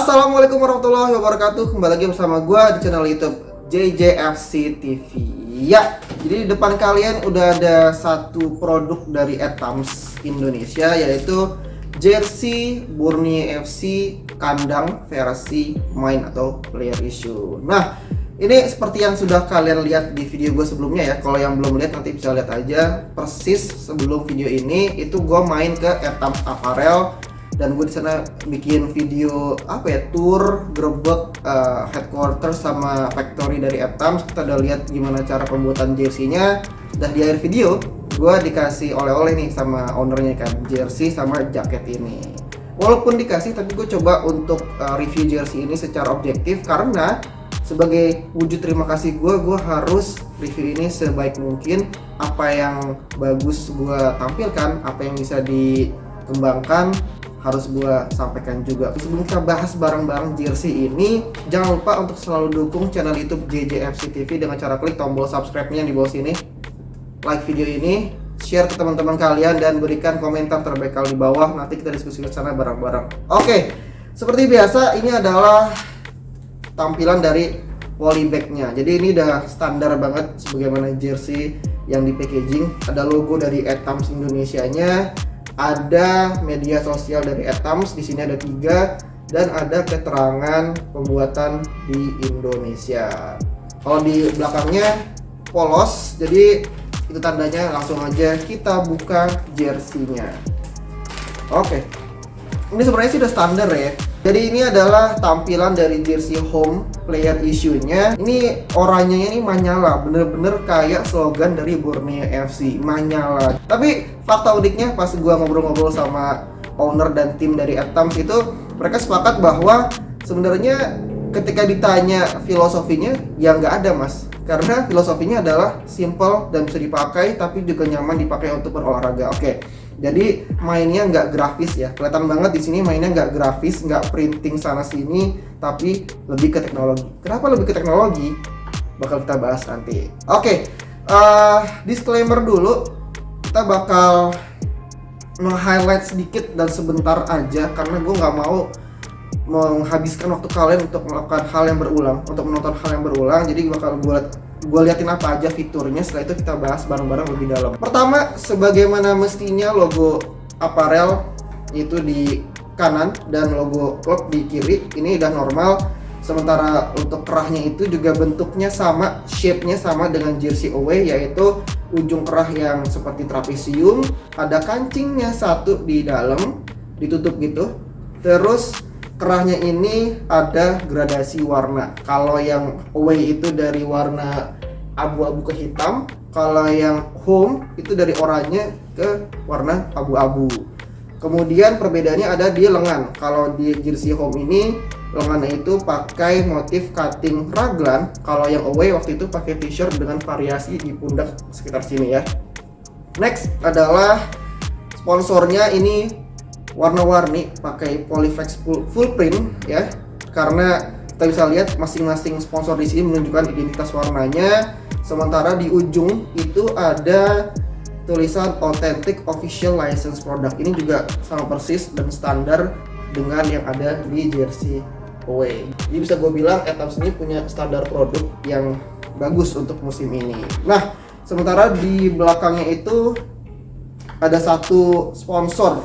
Assalamualaikum warahmatullahi wabarakatuh. Kembali lagi bersama gue di channel YouTube JJFC TV. Ya, jadi di depan kalian udah ada satu produk dari Etams Indonesia, yaitu jersey Borneo FC kandang versi main atau player issue. Nah, ini seperti yang sudah kalian lihat di video gue sebelumnya ya. Kalau yang belum lihat nanti bisa lihat aja persis sebelum video ini. Itu gue main ke Etams Apparel dan gue di sana bikin video tour gerbek headquarters sama factory dari Etams. Kita udah lihat gimana cara pembuatan jersey-nya. Dan di akhir video gue dikasih oleh-oleh nih sama ownernya kan, jersey sama jaket ini. Walaupun dikasih, tapi gue coba untuk review jersey ini secara objektif karena sebagai wujud terima kasih gue harus review ini sebaik mungkin. Apa yang bagus gue tampilkan, apa yang bisa dikembangkan harus gue sampaikan juga. Sebelum kita bahas bareng-bareng jersey ini, jangan lupa untuk selalu dukung channel YouTube JJFC TV dengan cara klik tombol subscribe-nya di bawah sini, like video ini, share ke teman-teman kalian, dan berikan komentar terbaik di bawah. Nanti kita diskusi ke sana bareng-bareng. Oke, seperti biasa ini adalah tampilan dari polybag-nya. Jadi ini udah standar banget sebagaimana jersey yang di packaging. Ada logo dari Etams Indonesia-nya, ada media sosial dari Etams, di sini ada 3, dan ada keterangan pembuatan di Indonesia. Kalau di belakangnya polos, jadi itu tandanya. Langsung aja kita buka jersey-nya. Oke, ini sebenarnya sih udah standar ya. Jadi ini adalah tampilan dari jersey home player issue-nya. Ini oranye ini menyala, bener-bener kayak slogan dari Borneo FC, menyala. Tapi fakta uniknya pas gua ngobrol-ngobrol sama owner dan tim dari Etams itu, mereka sepakat bahwa sebenarnya ketika ditanya filosofinya, ya nggak ada mas. Karena filosofinya adalah simple dan bisa dipakai, tapi juga nyaman dipakai untuk berolahraga. Oke, jadi mainnya nggak grafis ya. Kelihatan banget di sini mainnya nggak grafis, nggak printing sana sini, tapi lebih ke teknologi. Kenapa lebih ke teknologi? Bakal kita bahas nanti. Oke, disclaimer dulu. Kita bakal meng-highlight sedikit dan sebentar aja karena gue nggak mau menghabiskan waktu kalian untuk melakukan hal yang berulang, untuk menonton hal yang berulang. Jadi bakal gue liatin apa aja fiturnya, setelah itu kita bahas bareng-bareng lebih dalam. Pertama, sebagaimana mestinya logo apparel itu di kanan dan logo klub di kiri, ini udah normal. Sementara untuk kerahnya itu juga bentuknya sama, shape-nya sama dengan jersey away, yaitu ujung kerah yang seperti trapesium, ada kancingnya satu di dalam, ditutup gitu. Terus kerahnya ini ada gradasi warna. Kalau yang away itu dari warna abu-abu ke hitam, kalau yang home itu dari oranye ke warna abu-abu. Kemudian perbedaannya ada di lengan. Kalau di jersey home ini lengannya itu pakai motif cutting raglan. Kalau yang away waktu itu pakai t-shirt dengan variasi di pundak sekitar sini ya. Next adalah sponsornya, ini warna-warni pakai Polyflex full print ya, karena kita bisa lihat masing-masing sponsor di sini menunjukkan identitas warnanya. Sementara di ujung itu ada tulisan Authentic Official License Product. Ini juga sama persis dan standar dengan yang ada di jersey away. Jadi bisa gue bilang Etams ini punya standar produk yang bagus untuk musim ini. Nah, sementara di belakangnya itu ada satu sponsor,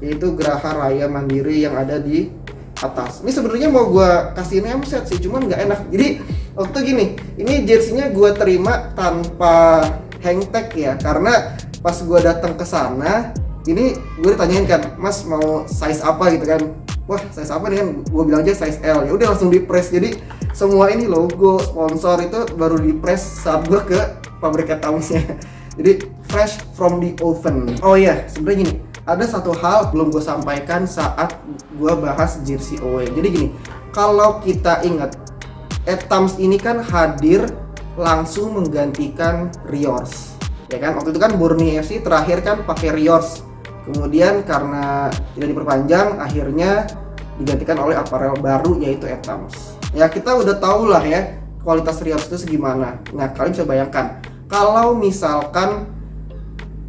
yaitu Geraha Raya Mandiri yang ada di atas. Ini sebenarnya mau gue kasih name set sih, cuman nggak enak. Jadi waktu gini, ini jersey-nya gue terima tanpa hang tag ya, karena pas gue datang ke sana, ini gue ditanyain kan, mas mau size apa gitu kan. Wah, size apa nih kan? Gue bilang aja size L. Ya udah langsung di press. Jadi semua ini logo sponsor itu baru di press saat gue ke pabrik Etamsnya. Jadi fresh from the oven. Oh iya, sebenarnya gini, ada satu hal belum gue sampaikan saat gue bahas jersey away. Jadi gini, kalau kita ingat, Etams ini kan hadir langsung menggantikan Riors, ya kan? Waktu itu kan Borneo FC terakhir kan pakai Riors. Kemudian karena tidak diperpanjang, akhirnya digantikan oleh apparel baru yaitu Etams. Ya kita udah tahu lah ya kualitas Riors itu segimana. Nah kalian bisa bayangkan kalau misalkan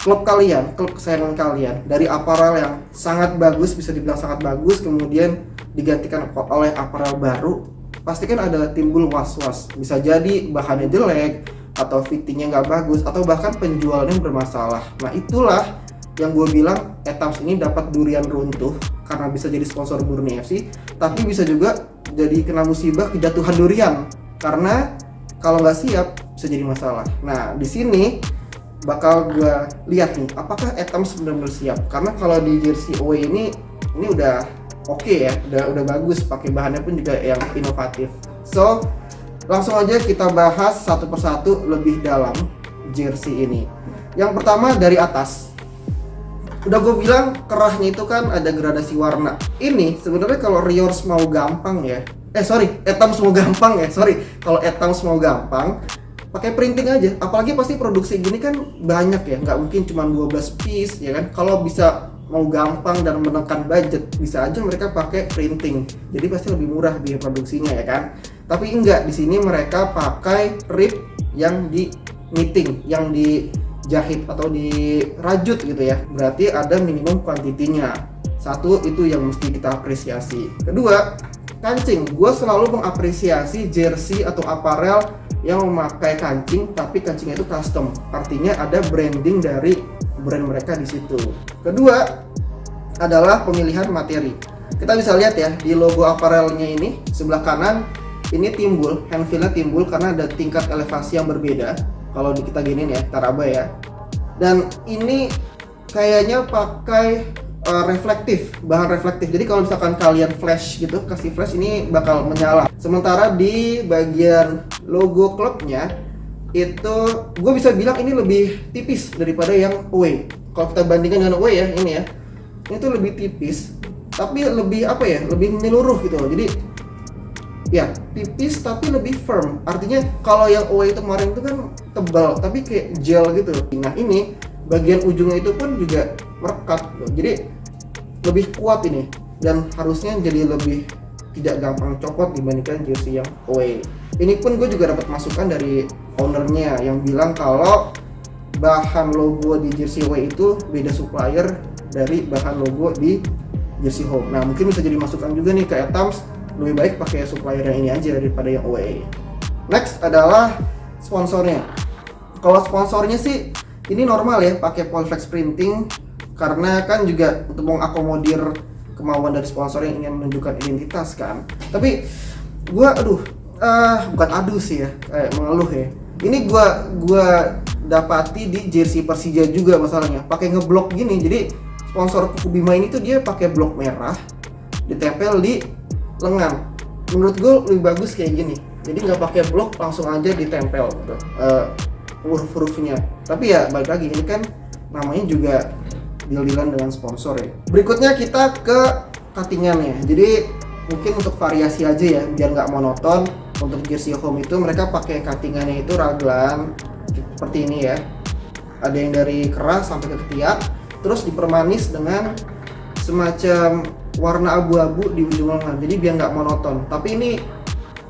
klub kalian, klub kesayangan kalian dari apparel yang sangat bagus, bisa dibilang sangat bagus, kemudian digantikan oleh aparel baru, pasti kan ada timbul was-was. Bisa jadi bahannya jelek, atau fittingnya nggak bagus, atau bahkan penjualannya bermasalah. Nah itulah yang gue bilang Etams ini dapat durian runtuh karena bisa jadi sponsor Murni FC, tapi bisa juga jadi kena musibah kejatuhan durian karena kalau nggak siap bisa jadi masalah. Nah di sini bakal gue lihat nih apakah Etams benar-benar siap, karena kalau di jersey away ini udah oke ya, udah bagus, pakai bahannya pun juga yang inovatif. So langsung aja kita bahas satu persatu lebih dalam jersey ini. Yang pertama dari atas. Udah gue bilang kerahnya itu kan ada gradasi warna. Ini sebenarnya kalau Riors mau gampang ya. Etams mau gampang ya. Kalau Etams mau gampang, pakai printing aja. Apalagi pasti produksi gini kan banyak ya. Nggak mungkin cuma 12 piece ya kan. Kalau bisa mau gampang dan menekan budget, bisa aja mereka pakai printing. Jadi pasti lebih murah biaya produksinya ya kan. Tapi enggak, di sini mereka pakai rib yang di knitting, yang dijahit atau dirajut gitu ya. Berarti ada minimum kuantitinya. Satu, itu yang mesti kita apresiasi. Kedua, kancing. Gue selalu mengapresiasi jersey atau aparel yang memakai kancing, tapi kancingnya itu custom. Artinya ada branding dari brand mereka di situ. Kedua adalah pemilihan materi. Kita bisa lihat ya di logo aparelnya ini sebelah kanan ini timbul, handfeel-nya timbul karena ada tingkat elevasi yang berbeda. Kalau kita giniin ya, taraba ya. Dan ini kayaknya pakai reflektif, bahan reflektif. Jadi kalau misalkan kalian flash gitu, kasih flash ini bakal menyala. Sementara di bagian logo klubnya itu gue bisa bilang ini lebih tipis daripada yang away. Kalau kita bandingkan dengan away ya, ini tuh lebih tipis, tapi lebih lebih menyeluruh gitu loh. Jadi ya tipis tapi lebih firm. Artinya kalau yang away itu kemarin itu kan tebal tapi kayak gel gitu. Nah ini bagian ujungnya itu pun juga merekat gitu. Jadi lebih kuat ini dan harusnya jadi lebih tidak gampang copot dibandingkan jersey yang away. Ini pun gue juga dapat masukan dari ownernya yang bilang kalau bahan logo di jersey away itu beda supplier dari bahan logo di jersey home. Nah mungkin bisa jadi masukan juga nih ke Etams, lebih baik pakai supplier yang ini aja daripada yang away. Next adalah sponsornya. Kalau sponsornya sih ini normal ya, pakai Polyflex printing karena kan juga untuk mengakomodir kemauan dari sponsor yang ingin menunjukkan identitas kan. Tapi gua bukan aduh sih ya, kayak mengeluh ya. Ini gua dapati di jersey Persija juga masalahnya, pakai ngeblok gini. Jadi sponsor Kuku Bima ini tuh dia pakai blok merah ditempel di lengan. Menurut gue lebih bagus kayak gini. Jadi nggak pakai blok, langsung aja ditempel gitu, huruf-hurufnya. Tapi ya balik lagi, ini kan namanya juga deal-dealan dengan sponsor ya. Berikutnya kita ke cuttingannya. Jadi mungkin untuk variasi aja ya, biar nggak monoton. Untuk jersey home itu mereka pakai cuttingannya itu raglan seperti ini ya. Ada yang dari keras sampai ke ketiak, terus dipermanis dengan semacam warna abu-abu di ujung lengan, jadi biar nggak monoton. Tapi ini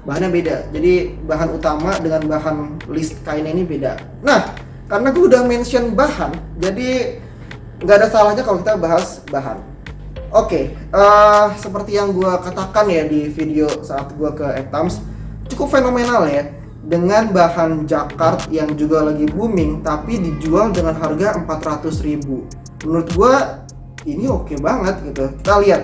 bahannya beda, jadi bahan utama dengan bahan list kainnya ini beda. Nah, karena gue udah mention bahan, jadi nggak ada salahnya kalau kita bahas bahan. Oke, seperti yang gue katakan ya di video saat gue ke Etams, cukup fenomenal ya, dengan bahan jacquard yang juga lagi booming, tapi dijual dengan harga 400.000. Menurut gue ini oke banget gitu. Kita lihat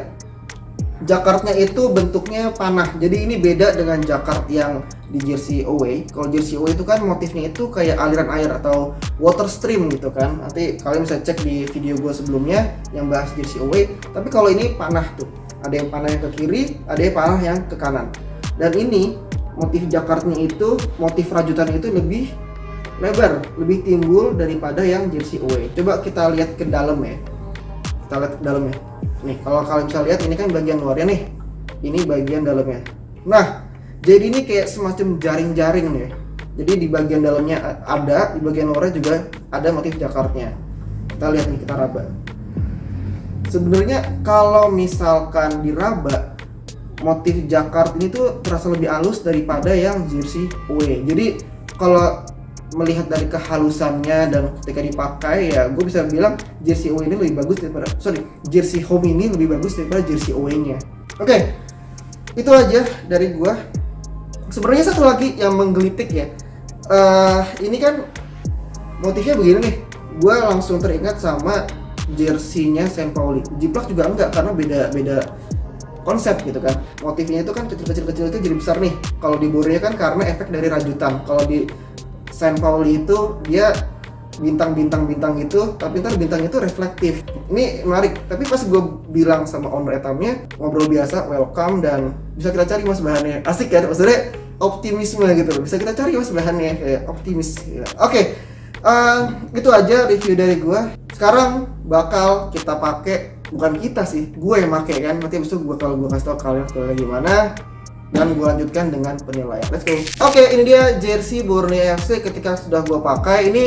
jacquardnya itu bentuknya panah, jadi ini beda dengan jacquard yang di jersey away. Kalau jersey away itu kan motifnya itu kayak aliran air atau water stream gitu kan. Nanti kalian bisa cek di video gue sebelumnya yang bahas jersey away. Tapi kalau ini panah tuh, ada yang panah yang ke kiri, ada yang panah yang ke kanan. Dan ini motif jacquardnya itu, motif rajutannya itu lebih lebar, lebih timbul daripada yang jersey away. Coba kita lihat ke dalam ya. Kita lihat ke dalamnya. Nih, kalau kalian bisa lihat ini kan bagian luarnya nih. Ini bagian dalamnya. Nah, jadi ini kayak semacam jaring-jaring nih. Jadi di bagian dalamnya ada, di bagian luarnya juga ada motif jacquardnya. Kita lihat nih, kita raba. Sebenarnya kalau misalkan diraba, motif jacquard ini tuh terasa lebih halus daripada yang jersey away. Jadi kalau melihat dari kehalusannya dan ketika dipakai ya gue bisa bilang jersey away ini lebih bagus daripada jersey home ini lebih bagus daripada jersey away-nya. Oke, Itu aja dari gua. Sebenarnya satu lagi yang menggelitik ya. Ini kan motifnya begini nih. Gua langsung teringat sama jersey-nya Saint Pauli. Jiplak juga enggak, karena beda konsep gitu kan. Motifnya itu kan kecil-kecil itu jadi besar nih. Kalau di Borneo kan karena efek dari rajutan. Kalau di Saint Pauli itu dia bintang gitu, tapi ntar bintang itu reflektif. Ini menarik, tapi pas gue bilang sama owner etamnya, ngobrol biasa, welcome, dan bisa kita cari mas bahannya. Asik kan, maksudnya optimisme gitu, bisa kita cari mas bahannya, kayak optimis ya. Oke, itu aja review dari gue. Sekarang bakal kita pakai, bukan kita sih, gue yang pakai kan, nanti abis itu gue kasih tau kalian sebenarnya gimana, dan gue lanjutkan dengan penilaian. Let's go. Oke, ini dia jersey Borneo FC ketika sudah gue pakai. Ini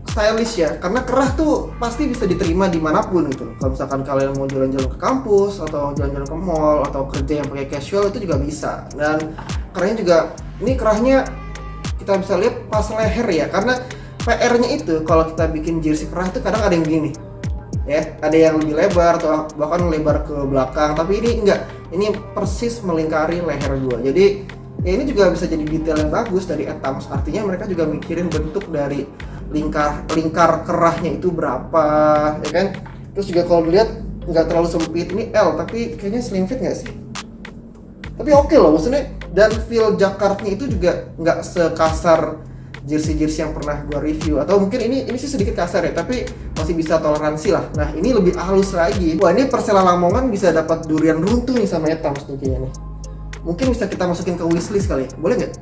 stylish ya, karena kerah tuh pasti bisa diterima dimanapun gitu. Kalau misalkan kalian mau jalan-jalan ke kampus atau jalan-jalan ke mall atau kerja yang pakai casual itu juga bisa. Dan kerahnya juga, ini kerahnya kita bisa lihat pas leher ya, karena PR-nya itu kalau kita bikin jersey kerah itu kadang ada yang gini ya, ada yang lebih lebar atau bahkan lebar ke belakang, tapi ini enggak, ini persis melingkari leher gua. Jadi ya ini juga bisa jadi detail yang bagus dari Etams, artinya mereka juga mikirin bentuk dari lingkar kerahnya itu berapa ya kan. Terus juga kalau dilihat nggak terlalu sempit, ini L tapi kayaknya slim fit nggak sih, tapi oke loh maksudnya. Dan feel jacquardnya itu juga nggak sekasar jersey yang pernah gua review, atau mungkin ini sih sedikit kasar ya, tapi masih bisa toleransi lah. Nah ini lebih halus lagi. Wah, ini Persela Lamongan bisa dapat durian runtuh nih sama Etams nih kayaknya nih. Mungkin bisa kita masukin ke wishlist kali ya, boleh nggak?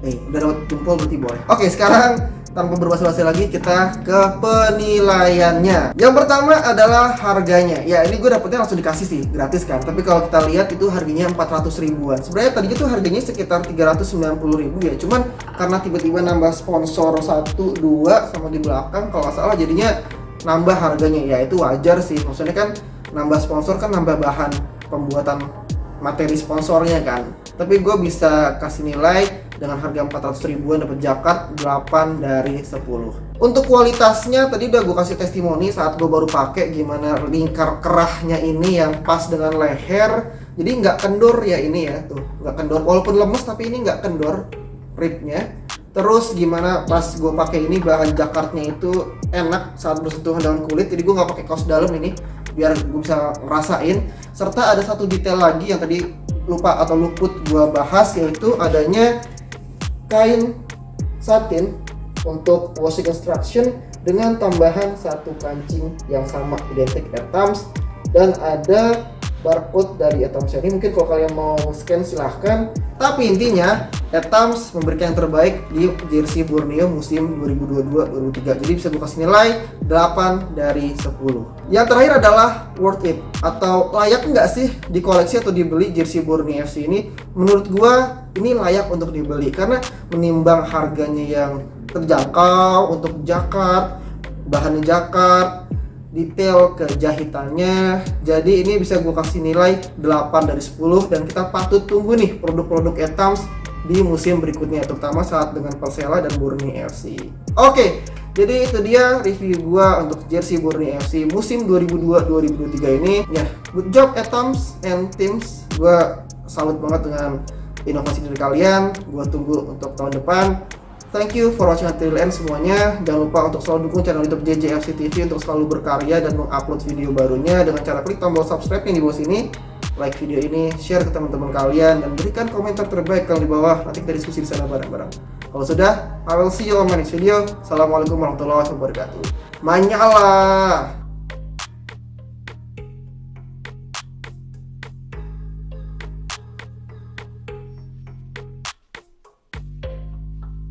Udah dapat jempol berarti boleh. Oke, sekarang tanpa berbasa-basi lagi kita ke penilaiannya. Yang pertama adalah harganya. Ya ini gue dapetnya langsung dikasih sih, gratis kan. Tapi kalau kita lihat itu harganya 400 ribuan. Sebenarnya tadinya tuh harganya sekitar 390 ribu ya. Cuman karena tiba-tiba nambah sponsor 1, 2 sama di belakang kalau nggak salah, jadinya nambah harganya. Ya itu wajar sih. Maksudnya kan nambah sponsor kan nambah bahan pembuatan materi sponsornya kan. Tapi gue bisa kasih nilai dengan harga 400 ribuan dapat jacquard 8 dari 10. Untuk kualitasnya tadi udah gue kasih testimoni saat gue baru pakai gimana lingkar kerahnya ini yang pas dengan leher. Jadi nggak kendor ya ini ya, tuh nggak kendor, walaupun lemes tapi ini nggak kendor ribnya. Terus gimana pas gue pakai ini bahan jacquardnya itu enak saat bersentuhan dengan kulit. Jadi gue nggak pakai kaos dalam ini biar gue bisa ngerasain. Serta ada satu detail lagi yang tadi lupa atau luput gue bahas, yaitu adanya kain satin untuk washing instruction dengan tambahan satu kancing yang sama identik Etams, dan ada barcode dari Etams ini. Mungkin kalau kalian mau scan silahkan, tapi intinya Etams memberikan yang terbaik di jersey Borneo musim 2022-2023. Jadi bisa gue kasih nilai 8 dari 10. Yang terakhir adalah worth it atau layak nggak sih dikoleksi atau dibeli jersey Borneo FC ini. Menurut gue ini layak untuk dibeli karena menimbang harganya yang terjangkau untuk jacquard, bahannya jacquard, detail kejahitannya. Jadi ini bisa gue kasih nilai 8 dari 10, dan kita patut tunggu nih produk-produk Etams di musim berikutnya, terutama saat dengan Persela dan Borneo FC. Oke, jadi itu dia review gue untuk jersey Borneo FC musim 2022-2023 ini. Ya, good job Etams and teams. Gue salut banget dengan inovasi dari kalian. Gue tunggu untuk tahun depan. Thank you for watching until end semuanya. Jangan lupa untuk selalu dukung channel YouTube JJFC TV untuk selalu berkarya dan mengupload video barunya dengan cara klik tombol subscribe yang di bawah sini. Like video ini, share ke teman-teman kalian, dan berikan komentar terbaik kalian di bawah. Nanti kita diskusi di sana bareng-bareng. Kalau sudah, I will see you on my next video. Assalamualaikum warahmatullahi wabarakatuh. Manyala.